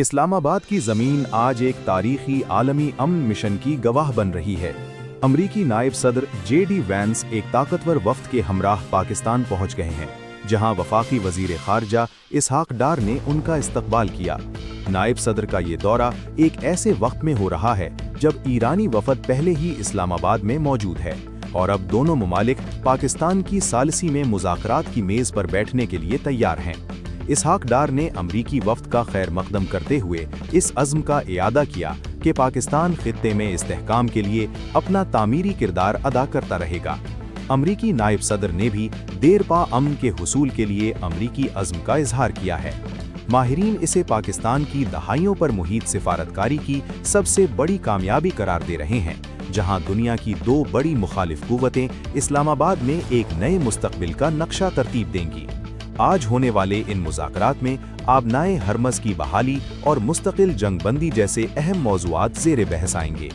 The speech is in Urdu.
اسلام آباد کی زمین آج ایک تاریخی عالمی امن مشن کی گواہ بن رہی ہے۔ امریکی نائب صدر جے ڈی وینس ایک طاقتور وفد کے ہمراہ پاکستان پہنچ گئے ہیں، جہاں وفاقی وزیر خارجہ اسحاق ڈار نے ان کا استقبال کیا۔ نائب صدر کا یہ دورہ ایک ایسے وقت میں ہو رہا ہے جب ایرانی وفد پہلے ہی اسلام آباد میں موجود ہے، اور اب دونوں ممالک پاکستان کی ثالثی میں مذاکرات کی میز پر بیٹھنے کے لیے تیار ہیں۔ اسحاق ڈار نے امریکی وفد کا خیر مقدم کرتے ہوئے اس عزم کا اعادہ کیا کہ پاکستان خطے میں استحکام کے لیے اپنا تعمیری کردار ادا کرتا رہے گا۔ امریکی نائب صدر نے بھی دیر پا امن کے حصول کے لیے امریکی عزم کا اظہار کیا ہے۔ ماہرین اسے پاکستان کی دہائیوں پر محیط سفارتکاری کی سب سے بڑی کامیابی قرار دے رہے ہیں، جہاں دنیا کی دو بڑی مخالف قوتیں اسلام آباد میں ایک نئے مستقبل کا نقشہ ترتیب دیں گی۔ آج ہونے والے ان مذاکرات میں آبنائے ہرمز کی بحالی اور مستقل جنگ بندی جیسے اہم موضوعات زیر بحث آئیں گے۔